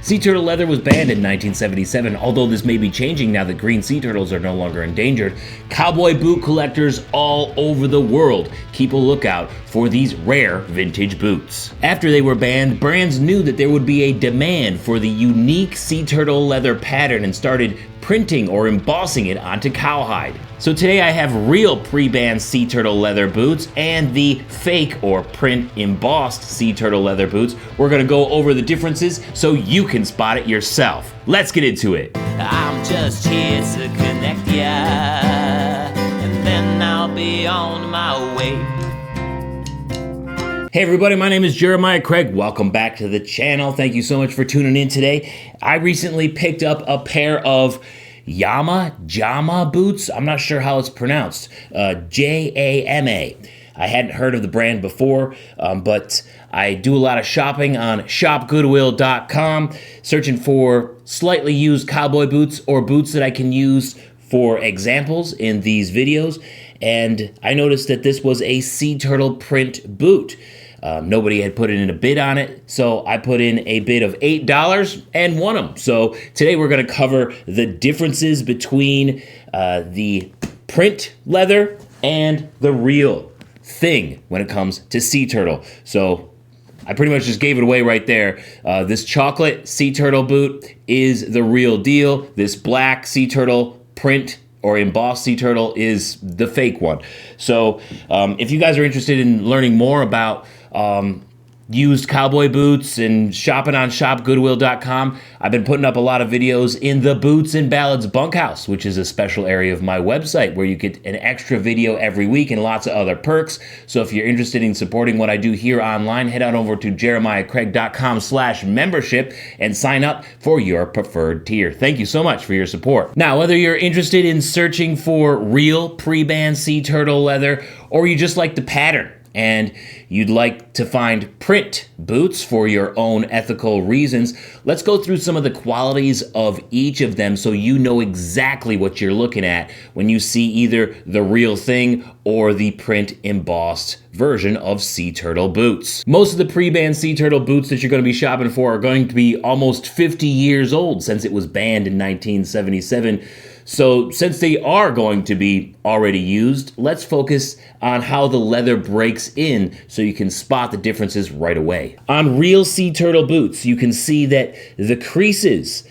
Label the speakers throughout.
Speaker 1: Sea turtle leather was banned in 1977, although this may be changing now that green sea turtles are no longer endangered. Cowboy boot collectors all over the world keep a lookout for these rare vintage boots. After they were banned, brands knew that there would be a demand for the unique sea turtle leather pattern and started printing or embossing it onto cowhide. So today I have real pre-banned sea turtle leather boots and the fake or print embossed sea turtle leather boots. We're gonna go over the differences so you can spot it yourself. Let's get into it.
Speaker 2: I'm just here to connect ya, and then I'll be on my way.
Speaker 1: Hey everybody, my name is Jeremiah Craig. Welcome back to the channel. Thank you so much for tuning in today. I recently picked up a pair of Jama boots. I'm not sure how it's pronounced. Jama. I hadn't heard of the brand before, but I do a lot of shopping on shopgoodwill.com, searching for slightly used cowboy boots or boots that I can use for examples in these videos. And I noticed that this was a sea turtle print boot. Nobody had put in a bid on it, so I put in a bid of $8 and won them. So today we're going to cover the differences between the print leather and the real thing when it comes to sea turtle. So I pretty much just gave it away right there. This chocolate sea turtle boot is the real deal. This black sea turtle print or embossed sea turtle is the fake one. So if you guys are interested in learning more about used cowboy boots and shopping on shopgoodwill.com, I've been putting up a lot of videos in the Boots and Ballads bunkhouse, which is a special area of my website where you get an extra video every week and lots of other perks. So if you're interested in supporting what I do here online, head on over to jeremiahcraig.com/membership and sign up for your preferred tier. Thank you so much for your support. Now, whether you're interested in searching for real pre-banned sea turtle leather or you just like the pattern and you'd like to find print boots for your own ethical reasons, let's go through some of the qualities of each of them so you know exactly what you're looking at when you see either the real thing or the print embossed version of sea turtle boots. Most of the pre-banned sea turtle boots that you're going to be shopping for are going to be almost 50 years old since it was banned in 1977. So since they are going to be already used, let's focus on how the leather breaks in so you can spot the differences right away. On real sea turtle boots, you can see that the creases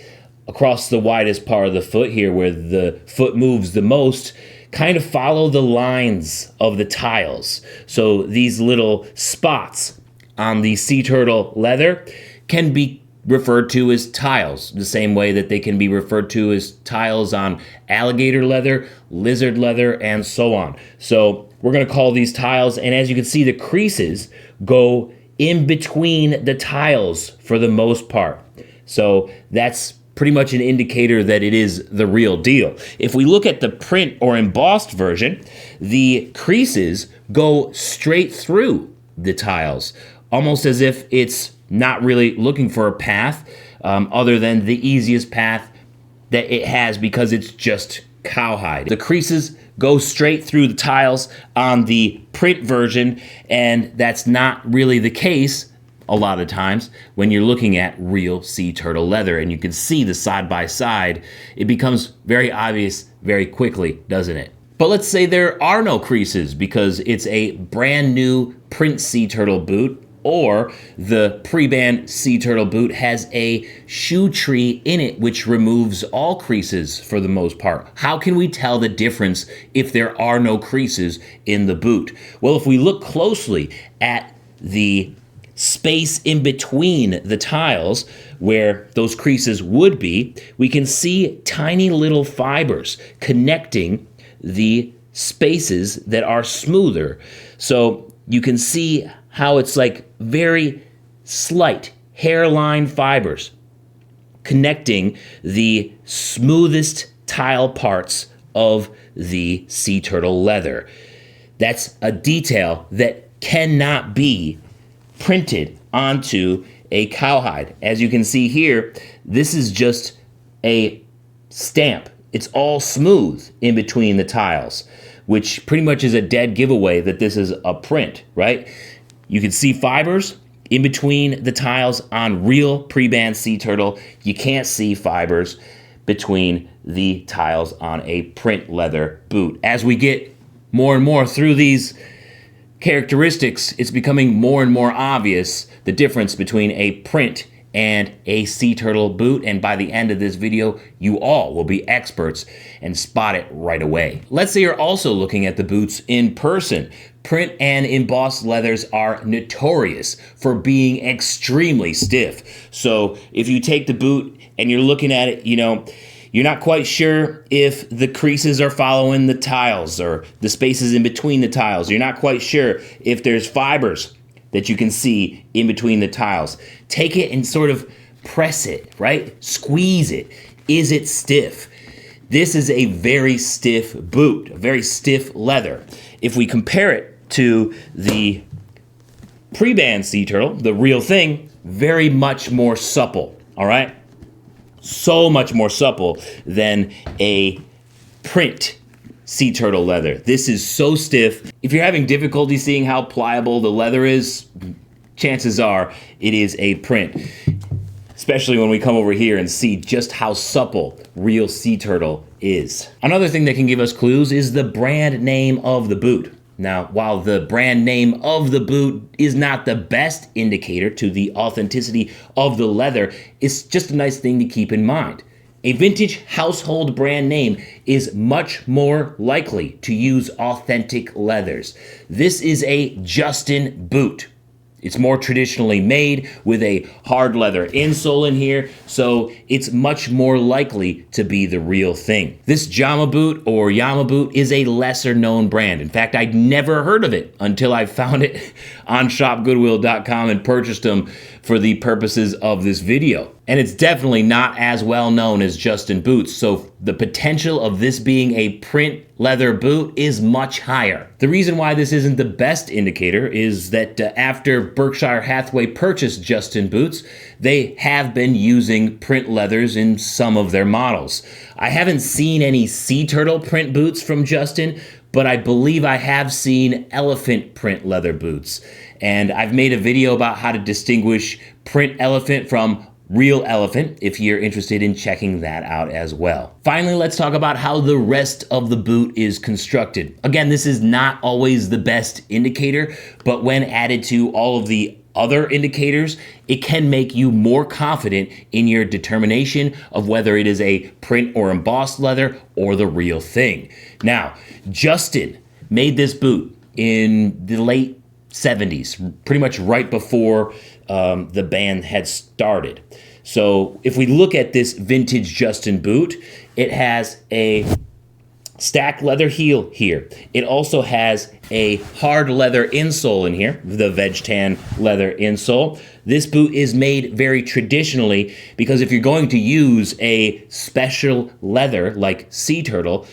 Speaker 1: across the widest part of the foot here, where the foot moves the most, kind of follow the lines of the tiles. So these little spots on the sea turtle leather can be referred to as tiles, the same way that they can be referred to as tiles on alligator leather, lizard leather, and so on. So we're going to call these tiles, and as you can see, the creases go in between the tiles for the most part. So that's pretty much an indicator that it is the real deal. If we look at the print or embossed version, the creases go straight through the tiles, almost as if it's not really looking for a path other than the easiest path that it has because it's just cowhide. The creases go straight through the tiles on the print version, and that's not really the case a lot of times when you're looking at real sea turtle leather and you can see the side by side. It becomes very obvious very quickly, doesn't it? But let's say there are no creases because it's a brand new print sea turtle boot, or the pre-banned sea turtle boot has a shoe tree in it which removes all creases for the most part. How can we tell the difference if there are no creases in the boot? Well, if we look closely at the space in between the tiles where those creases would be, we can see tiny little fibers connecting the spaces that are smoother. So you can see how it's like very slight hairline fibers connecting the smoothest tile parts of the sea turtle leather. That's a detail that cannot be printed onto a cowhide. As you can see here, this is just a stamp. It's all smooth in between the tiles, which pretty much is a dead giveaway that this is a print, right? You can see fibers in between the tiles on real pre-band Sea Turtle, you can't see fibers between the tiles on a print leather boot. As we get more and more through these characteristics, it's becoming more and more obvious the difference between a print and a Sea Turtle boot, and by the end of this video, you all will be experts and spot it right away. Let's say you're also looking at the boots in person. Print and embossed leathers are notorious for being extremely stiff. So if you take the boot and you're looking at it, you're not quite sure if the creases are following the tiles or the spaces in between the tiles. You're not quite sure if there's fibers that you can see in between the tiles. Take it and sort of press it, right? Squeeze it. Is it stiff? This is a very stiff boot, a very stiff leather. If we compare it to the pre-band Sea Turtle, the real thing, very much more supple, all right? So much more supple than a print Sea Turtle leather. This is so stiff. If you're having difficulty seeing how pliable the leather is, chances are it is a print. Especially when we come over here and see just how supple real Sea Turtle is. Another thing that can give us clues is the brand name of the boot. Now, while the brand name of the boot is not the best indicator to the authenticity of the leather, it's just a nice thing to keep in mind. A vintage household brand name is much more likely to use authentic leathers. This is a Justin boot. It's more traditionally made with a hard leather insole in here, so it's much more likely to be the real thing. This Jama boot or Yama boot is a lesser known brand. In fact, I'd never heard of it until I found it on shopgoodwill.com and purchased them for the purposes of this video. And it's definitely not as well known as Justin boots, so the potential of this being a print leather boot is much higher. The reason why this isn't the best indicator is that after Berkshire Hathaway purchased Justin boots, they have been using print leathers in some of their models. I haven't seen any Sea Turtle print boots from Justin, but I believe I have seen elephant print leather boots. And I've made a video about how to distinguish print elephant from real elephant, if you're interested in checking that out as well. Finally, let's talk about how the rest of the boot is constructed. Again, this is not always the best indicator, but when added to all of the other indicators, it can make you more confident in your determination of whether it is a print or embossed leather or the real thing. Now, Justin made this boot in the late 70s, pretty much right before the band had started. So if we look at this vintage Justin boot, it has a stacked leather heel here. It also has a hard leather insole in here, the veg tan leather insole. This boot is made very traditionally because if you're going to use a special leather like Sea Turtle,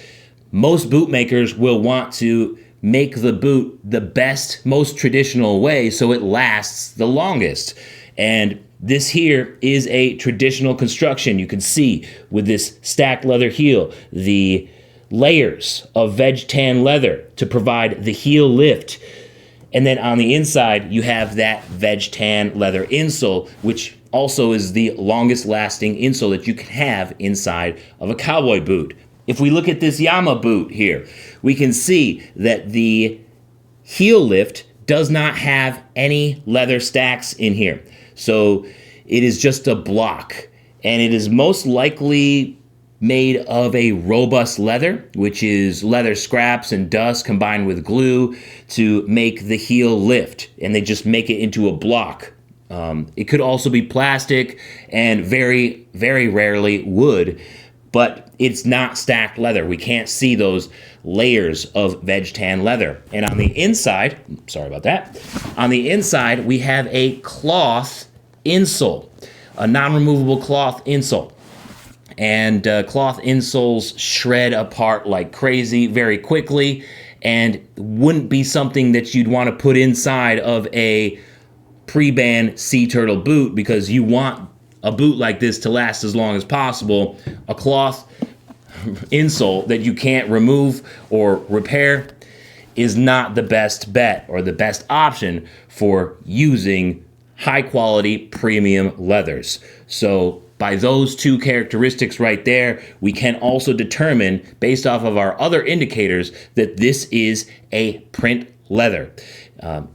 Speaker 1: most boot makers will want to make the boot the best, most traditional way so it lasts the longest. And this here is a traditional construction. You can see with this stacked leather heel, the layers of veg tan leather to provide the heel lift. And then on the inside, you have that veg tan leather insole, which also is the longest lasting insole that you can have inside of a cowboy boot. If we look at this Yama boot here, we can see that the heel lift does not have any leather stacks in here. So it is just a block, and it is most likely made of a robust leather, which is leather scraps and dust combined with glue to make the heel lift, and they just make it into a block. It could also be plastic and very, very rarely wood, but it's not stacked leather. We can't see those layers of veg tan leather. And on the inside, sorry about that, on the inside we have a cloth insole, a non-removable cloth insole. And cloth insoles shred apart like crazy very quickly and wouldn't be something that you'd want to put inside of a pre-band Sea Turtle boot because you want a boot like this to last as long as possible. A cloth insole that you can't remove or repair is not the best bet or the best option for using high quality premium leathers. So by those two characteristics right there, we can also determine, based off of our other indicators, that this is a print leather.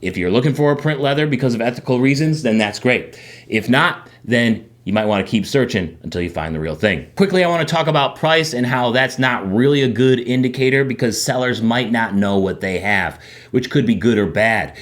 Speaker 1: If you're looking for a print leather because of ethical reasons, then that's great. If not, then you might want to keep searching until you find the real thing. Quickly, I want to talk about price and how that's not really a good indicator because sellers might not know what they have, which could be good or bad.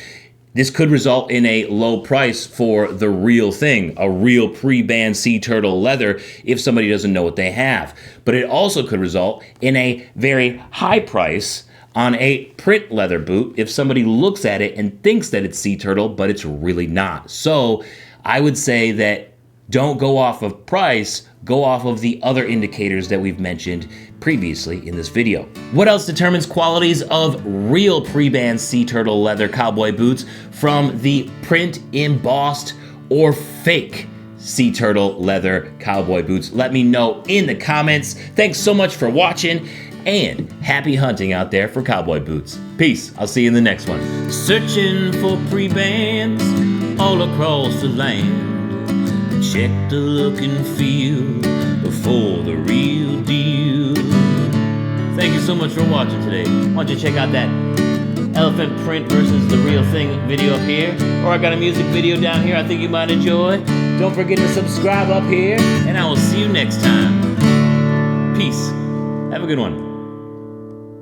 Speaker 1: This could result in a low price for the real thing, a real pre-band sea turtle leather, if somebody doesn't know what they have. But it also could result in a very high price on a print leather boot if somebody looks at it and thinks that it's sea turtle, but it's really not. So I would say that don't go off of price, go off of the other indicators that we've mentioned previously in this video. What else determines qualities of real pre-band sea turtle leather cowboy boots from the print, embossed, or fake sea turtle leather cowboy boots? Let me know in the comments. Thanks so much for watching, and happy hunting out there for cowboy boots. Peace. I'll see you in the next one.
Speaker 2: Searching for pre-bands all across the land. Check the look and feel before the real deal.
Speaker 1: Thank you so much for watching today. Why don't you check out that elephant print versus the real thing video up here, or I got a music video down here I think you might enjoy. Don't forget to subscribe up here, and I will see you next time. Peace. Have a good one.